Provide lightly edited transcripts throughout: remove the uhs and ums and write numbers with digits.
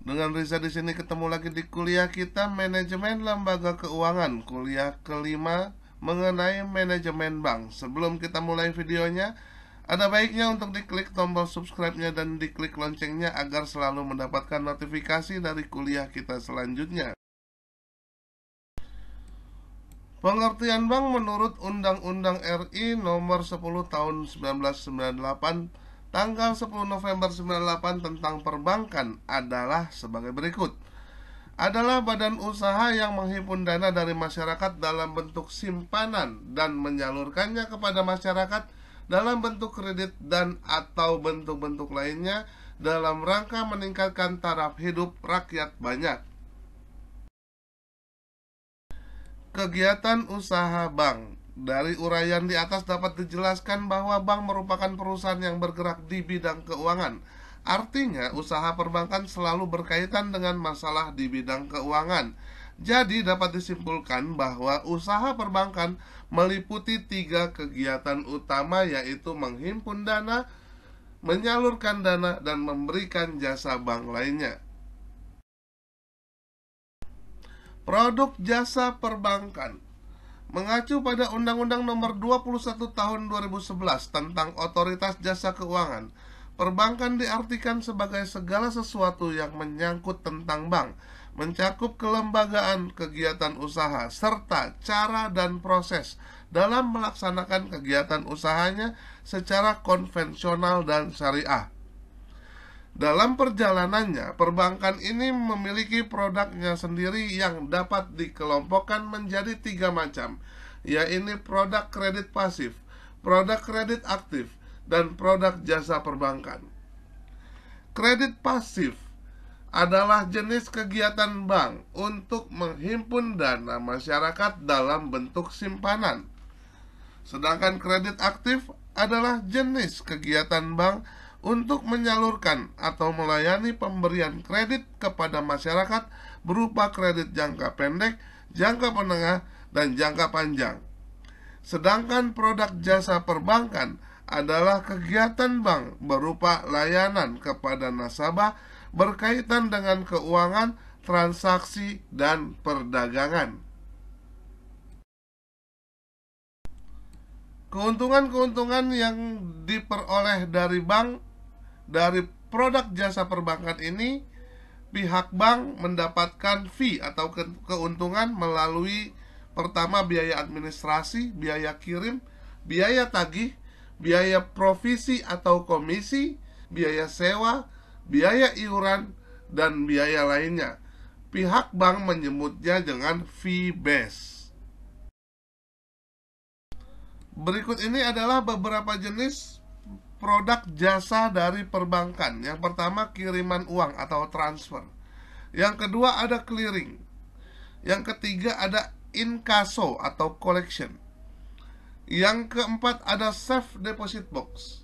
Dengan Riza di sini ketemu lagi di kuliah kita Manajemen Lembaga Keuangan, kuliah kelima mengenai manajemen bank. Sebelum kita mulai videonya, ada baiknya untuk diklik tombol subscribe-nya dan diklik loncengnya agar selalu mendapatkan notifikasi dari kuliah kita selanjutnya. Pengertian bank menurut Undang-Undang RI Nomor 10 Tahun 1998 tanggal 10 November 98 tentang perbankan adalah sebagai berikut. Adalah badan usaha yang menghimpun dana dari masyarakat dalam bentuk simpanan dan menyalurkannya kepada masyarakat dalam bentuk kredit dan atau bentuk-bentuk lainnya dalam rangka meningkatkan taraf hidup rakyat banyak. Kegiatan usaha bank. Dari uraian di atas dapat dijelaskan bahwa bank merupakan perusahaan yang bergerak di bidang keuangan. Artinya, usaha perbankan selalu berkaitan dengan masalah di bidang keuangan. Jadi, dapat disimpulkan bahwa usaha perbankan meliputi 3 kegiatan utama, yaitu menghimpun dana, menyalurkan dana, dan memberikan jasa bank lainnya. Produk jasa perbankan mengacu pada Undang-Undang Nomor 21 Tahun 2011 tentang Otoritas Jasa Keuangan. Perbankan diartikan sebagai segala sesuatu yang menyangkut tentang bank, mencakup kelembagaan kegiatan usaha, serta cara dan proses dalam melaksanakan kegiatan usahanya secara konvensional dan syariah. Dalam perjalanannya, perbankan ini memiliki produknya sendiri yang dapat dikelompokkan menjadi 3 macam, yaitu produk kredit pasif, produk kredit aktif, dan produk jasa perbankan. Kredit pasif adalah jenis kegiatan bank untuk menghimpun dana masyarakat dalam bentuk simpanan. Sedangkan kredit aktif adalah jenis kegiatan bank untuk menyalurkan atau melayani pemberian kredit kepada masyarakat berupa kredit jangka pendek, jangka menengah, dan jangka panjang. Sedangkan produk jasa perbankan adalah kegiatan bank berupa layanan kepada nasabah berkaitan dengan keuangan, transaksi, dan perdagangan. Keuntungan-keuntungan yang diperoleh dari bank dari produk jasa perbankan ini, pihak bank mendapatkan fee atau keuntungan melalui pertama biaya administrasi, biaya kirim, biaya tagih, biaya provisi atau komisi, biaya sewa, biaya iuran, dan biaya lainnya. Pihak bank menyebutnya dengan fee base. Berikut ini adalah beberapa jenis produk jasa dari perbankan. Yang pertama, kiriman uang atau transfer. Yang kedua, ada clearing. Yang ketiga, ada inkaso atau collection. Yang keempat, ada safe deposit box.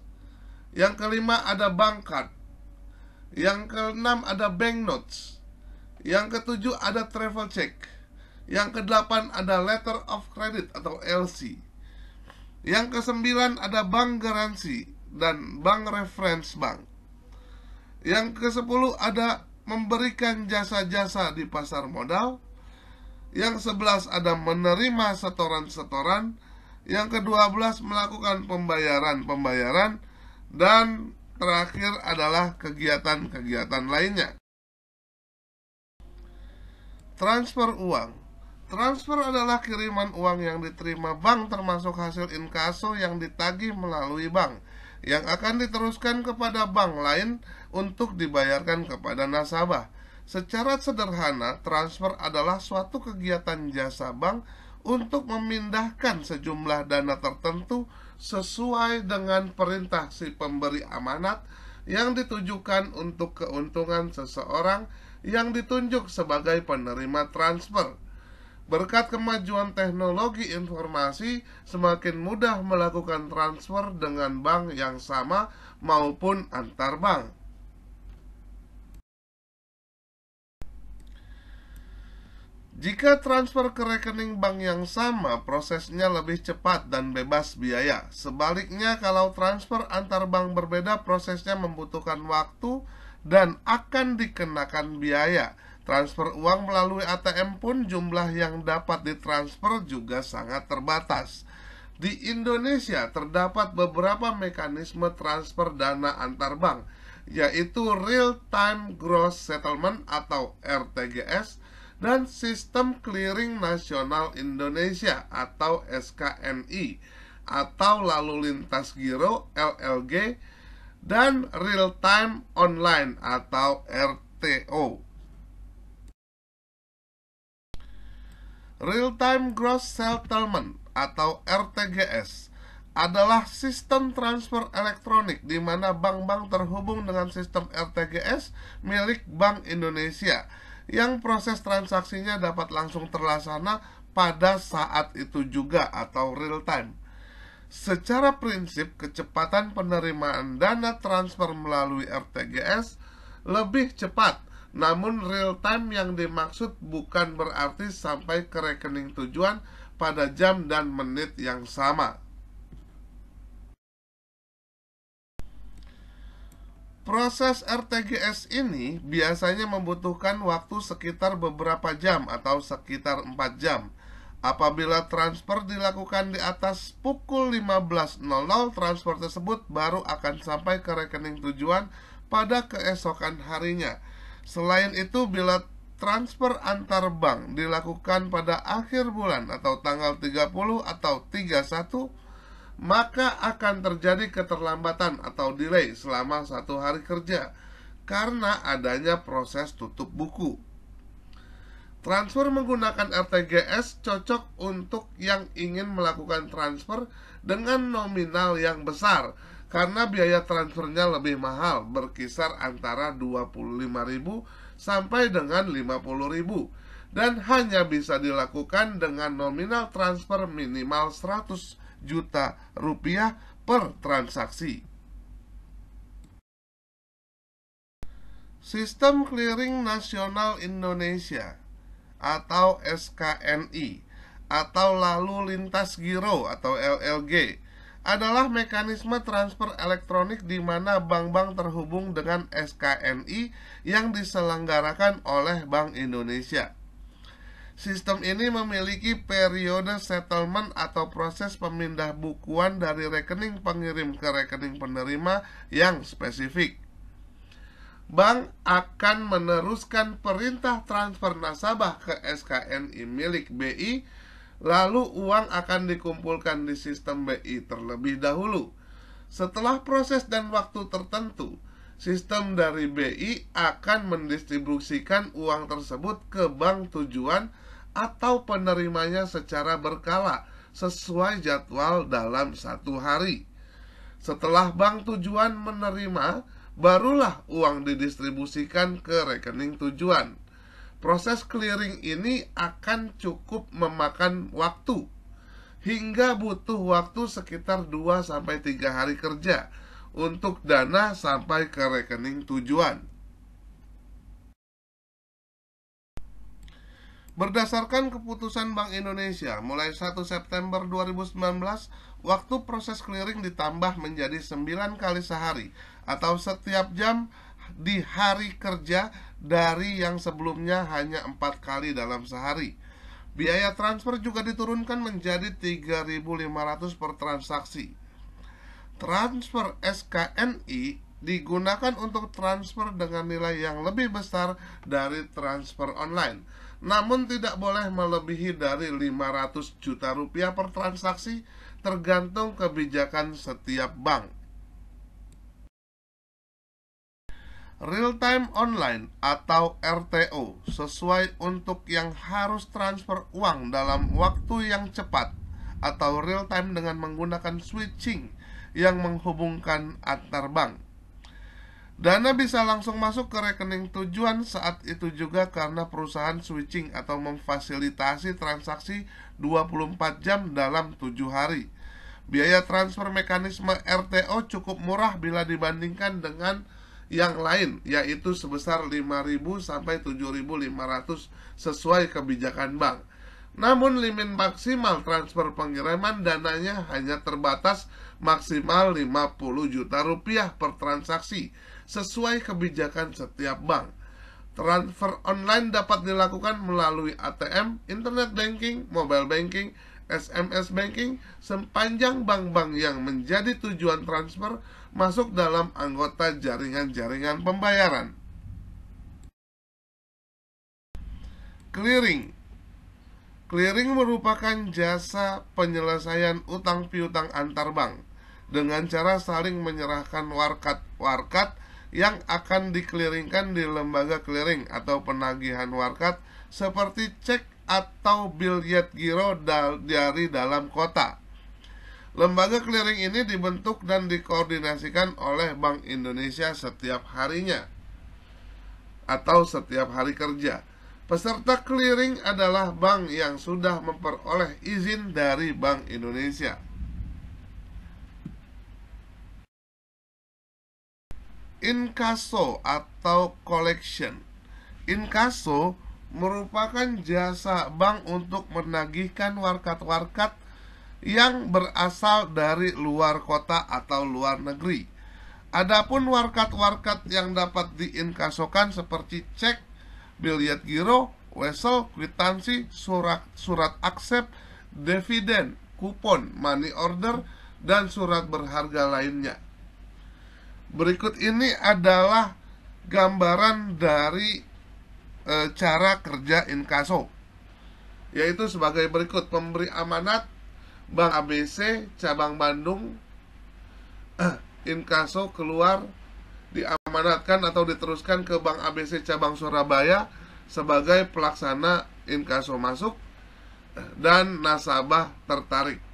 Yang kelima, ada bank card. Yang keenam, ada bank notes. Yang ketujuh, ada travel check. Yang kedelapan, ada letter of credit atau LC. Yang kesembilan, ada bank garansi dan bank reference bank. Yang ke-10 ada memberikan jasa-jasa di pasar modal. Yang 11 ada menerima setoran-setoran. Yang ke-12 melakukan pembayaran-pembayaran. Dan terakhir adalah kegiatan-kegiatan lainnya. Transfer uang. Transfer adalah kiriman uang yang diterima bank termasuk hasil inkaso yang ditagih melalui bank, yang akan diteruskan kepada bank lain untuk dibayarkan kepada nasabah. Secara sederhana, transfer adalah suatu kegiatan jasa bank untuk memindahkan sejumlah dana tertentu sesuai dengan perintah si pemberi amanat yang ditujukan untuk keuntungan seseorang yang ditunjuk sebagai penerima transfer. Berkat kemajuan teknologi informasi, semakin mudah melakukan transfer dengan bank yang sama maupun antar bank. Jika transfer ke rekening bank yang sama, prosesnya lebih cepat dan bebas biaya. Sebaliknya, kalau transfer antar bank berbeda, prosesnya membutuhkan waktu dan akan dikenakan biaya. Transfer uang melalui ATM pun jumlah yang dapat ditransfer juga sangat terbatas. Di Indonesia terdapat beberapa mekanisme transfer dana antar bank, yaitu Real Time Gross Settlement atau RTGS dan Sistem Clearing Nasional Indonesia atau SKNI, atau Lalu Lintas Giro LLG, dan Real Time Online atau RTO. Real Time Gross Settlement atau RTGS adalah sistem transfer elektronik di mana bank-bank terhubung dengan sistem RTGS milik Bank Indonesia yang proses transaksinya dapat langsung terlaksana pada saat itu juga atau real time. Secara prinsip, kecepatan penerimaan dana transfer melalui RTGS lebih cepat. Namun real time yang dimaksud bukan berarti sampai ke rekening tujuan pada jam dan menit yang sama. Proses RTGS ini biasanya membutuhkan waktu sekitar beberapa jam atau sekitar 4 jam. Apabila transfer dilakukan di atas pukul 15.00, transfer tersebut baru akan sampai ke rekening tujuan pada keesokan harinya. Selain itu, bila transfer antar bank dilakukan pada akhir bulan atau tanggal 30 atau 31, maka akan terjadi keterlambatan atau delay selama 1 hari kerja karena adanya proses tutup buku. Transfer menggunakan RTGS cocok untuk yang ingin melakukan transfer dengan nominal yang besar karena biaya transfernya lebih mahal, berkisar antara 25.000 sampai dengan 50.000, dan hanya bisa dilakukan dengan nominal transfer minimal 100 juta rupiah per transaksi. Sistem Clearing Nasional Indonesia atau SKNI atau Lalu Lintas Giro atau LLG adalah mekanisme transfer elektronik di mana bank-bank terhubung dengan SKNI yang diselenggarakan oleh Bank Indonesia. Sistem ini memiliki periode settlement atau proses pemindah bukuan dari rekening pengirim ke rekening penerima yang spesifik. Bank akan meneruskan perintah transfer nasabah ke SKNI milik BI, lalu uang akan dikumpulkan di sistem BI terlebih dahulu. Setelah proses dan waktu tertentu, sistem dari BI akan mendistribusikan uang tersebut ke bank tujuan atau penerimanya secara berkala sesuai jadwal dalam 1 hari. Setelah bank tujuan menerima, barulah uang didistribusikan ke rekening tujuan. Proses clearing ini akan cukup memakan waktu hingga butuh waktu sekitar 2-3 hari kerja untuk dana sampai ke rekening tujuan. Berdasarkan keputusan Bank Indonesia, mulai 1 September 2019, waktu proses clearing ditambah menjadi 9 kali sehari atau setiap jam di hari kerja dari yang sebelumnya hanya 4 kali dalam sehari. Biaya transfer juga diturunkan menjadi 3.500 per transaksi. Transfer SKNI digunakan untuk transfer dengan nilai yang lebih besar dari transfer online, namun tidak boleh melebihi dari 500 juta rupiah per transaksi tergantung kebijakan setiap bank. Real Time Online atau RTO sesuai untuk yang harus transfer uang dalam waktu yang cepat atau real time dengan menggunakan switching yang menghubungkan antar bank. Dana bisa langsung masuk ke rekening tujuan saat itu juga karena perusahaan switching atau memfasilitasi transaksi 24 jam dalam 7 hari. Biaya transfer mekanisme RTO cukup murah bila dibandingkan dengan yang lain, yaitu sebesar 5.000 sampai 7.500 sesuai kebijakan bank. Namun limit maksimal transfer pengiriman dananya hanya terbatas maksimal 50 juta rupiah per transaksi, sesuai kebijakan setiap bank. Transfer online dapat dilakukan melalui ATM, internet banking, mobile banking, SMS banking, sepanjang bank-bank yang menjadi tujuan transfer masuk dalam anggota jaringan-jaringan pembayaran. Clearing. Clearing merupakan jasa penyelesaian utang piutang antar bank dengan cara saling menyerahkan warkat yang akan dikeliringkan di lembaga clearing atau penagihan warkat seperti cek atau biljet giro dari dalam kota. Lembaga clearing ini dibentuk dan dikoordinasikan oleh Bank Indonesia setiap harinya atau setiap hari kerja. Peserta clearing adalah bank yang sudah memperoleh izin dari Bank Indonesia. Inkaso atau collection. Inkaso merupakan jasa bank untuk menagihkan warkat-warkat yang berasal dari luar kota atau luar negeri. Adapun warkat-warkat yang dapat diinkasokan seperti cek, biljet giro, wesel, kwitansi, surat aksep, dividen, kupon, money order, dan surat berharga lainnya. Berikut ini adalah gambaran dari cara kerja inkaso, yaitu sebagai berikut. Pemberi amanat Bank ABC cabang Bandung, inkaso keluar, diamanatkan atau diteruskan ke Bank ABC cabang Surabaya sebagai pelaksana inkaso masuk, dan nasabah tertarik.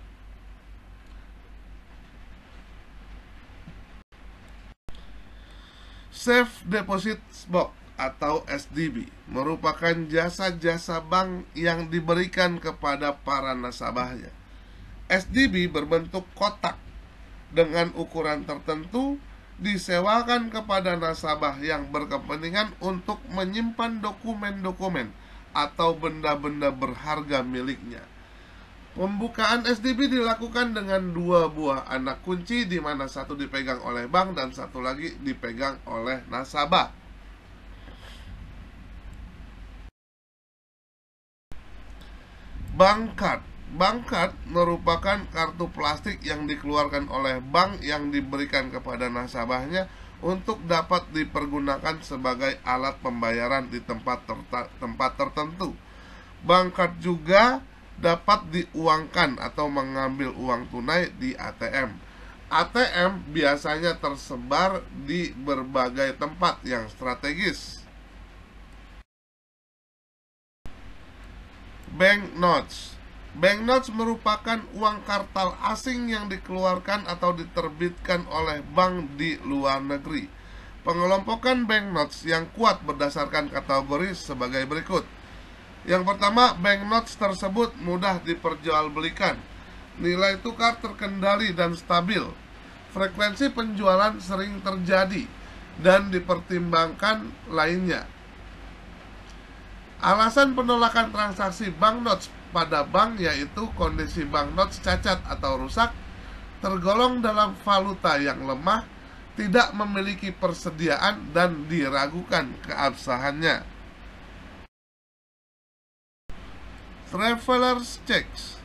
Safe Deposit Box atau SDB merupakan jasa-jasa bank yang diberikan kepada para nasabahnya. SDB berbentuk kotak dengan ukuran tertentu, disewakan kepada nasabah yang berkepentingan untuk menyimpan dokumen-dokumen atau benda-benda berharga miliknya. Pembukaan SDB dilakukan dengan 2 buah anak kunci, di mana satu dipegang oleh bank dan satu lagi dipegang oleh nasabah. Bank card. Bank card merupakan kartu plastik yang dikeluarkan oleh bank yang diberikan kepada nasabahnya untuk dapat dipergunakan sebagai alat pembayaran di tempat tertentu. Bank card juga dapat diuangkan atau mengambil uang tunai di ATM. ATM biasanya tersebar di berbagai tempat yang strategis. Banknotes. Banknotes merupakan uang kartal asing yang dikeluarkan atau diterbitkan oleh bank di luar negeri. Pengelompokan banknotes yang kuat berdasarkan kategori sebagai berikut. Yang pertama, banknotes tersebut mudah diperjualbelikan, nilai tukar terkendali dan stabil, frekuensi penjualan sering terjadi, dan dipertimbangkan lainnya. Alasan penolakan transaksi banknotes pada bank yaitu kondisi banknotes cacat atau rusak, tergolong dalam valuta yang lemah, tidak memiliki persediaan, dan diragukan keabsahannya. Traveler's Checks.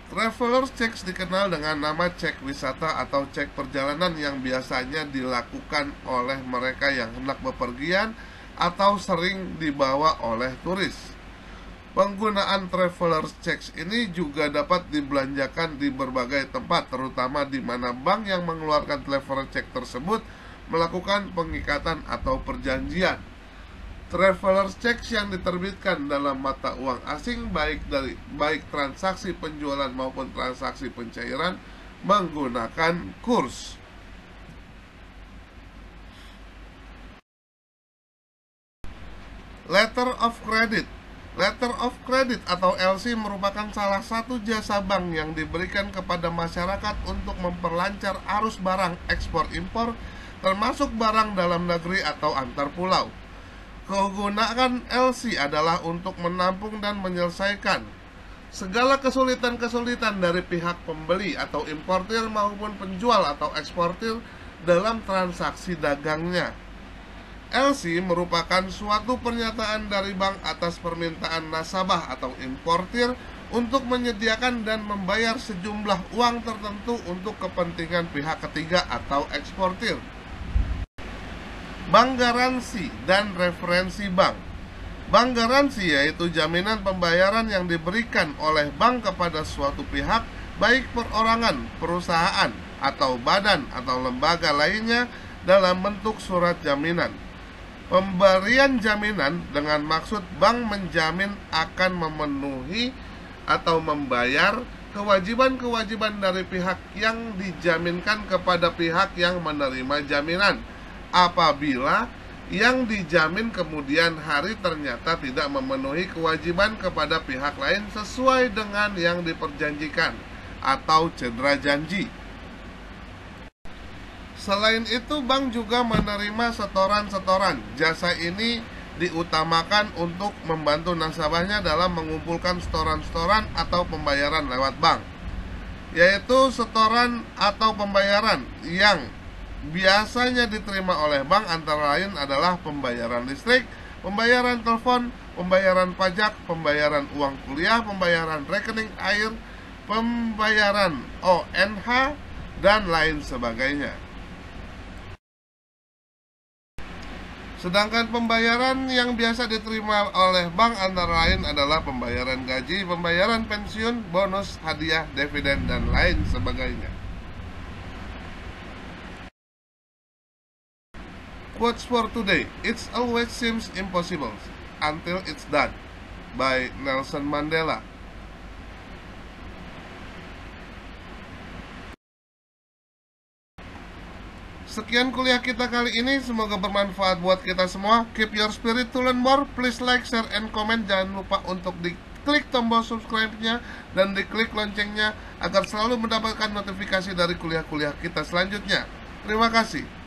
Traveler's Checks dikenal dengan nama cek wisata atau cek perjalanan yang biasanya dilakukan oleh mereka yang hendak bepergian atau sering dibawa oleh turis. Penggunaan traveler's checks ini juga dapat dibelanjakan di berbagai tempat, terutama di mana bank yang mengeluarkan traveler's check tersebut melakukan pengikatan atau perjanjian. Traveler's checks yang diterbitkan dalam mata uang asing baik transaksi penjualan maupun transaksi pencairan menggunakan kurs. Letter of Credit. Letter of Credit atau LC merupakan salah satu jasa bank yang diberikan kepada masyarakat untuk memperlancar arus barang ekspor-impor, termasuk barang dalam negeri atau antar pulau. Kegunaan LC adalah untuk menampung dan menyelesaikan segala kesulitan-kesulitan dari pihak pembeli atau importir maupun penjual atau eksportir dalam transaksi dagangnya. LC merupakan suatu pernyataan dari bank atas permintaan nasabah atau importir untuk menyediakan dan membayar sejumlah uang tertentu untuk kepentingan pihak ketiga atau eksportir. Bank garansi dan referensi bank. Bank garansi yaitu jaminan pembayaran yang diberikan oleh bank kepada suatu pihak, baik perorangan, perusahaan, atau badan atau lembaga lainnya dalam bentuk surat jaminan. Pemberian jaminan dengan maksud bank menjamin akan memenuhi atau membayar kewajiban-kewajiban dari pihak yang dijaminkan kepada pihak yang menerima jaminan, apabila yang dijamin kemudian hari ternyata tidak memenuhi kewajiban kepada pihak lain sesuai dengan yang diperjanjikan atau cedera janji. Selain itu, bank juga menerima setoran-setoran. Jasa ini diutamakan untuk membantu nasabahnya dalam mengumpulkan setoran-setoran atau pembayaran lewat bank, yaitu setoran atau pembayaran yang biasanya diterima oleh bank antara lain adalah pembayaran listrik, pembayaran telepon, pembayaran pajak, pembayaran uang kuliah, pembayaran rekening air, pembayaran ONH, dan lain sebagainya. Sedangkan pembayaran yang biasa diterima oleh bank antara lain adalah pembayaran gaji, pembayaran pensiun, bonus, hadiah, dividen, dan lain sebagainya. Quotes for today. It always seems impossible until it's done, by Nelson Mandela. Sekian kuliah kita kali ini, semoga bermanfaat buat kita semua. Keep your spirit to learn more. Please like, share, and comment. Jangan lupa untuk diklik tombol subscribe-nya dan diklik loncengnya agar selalu mendapatkan notifikasi dari kuliah-kuliah kita selanjutnya. Terima kasih.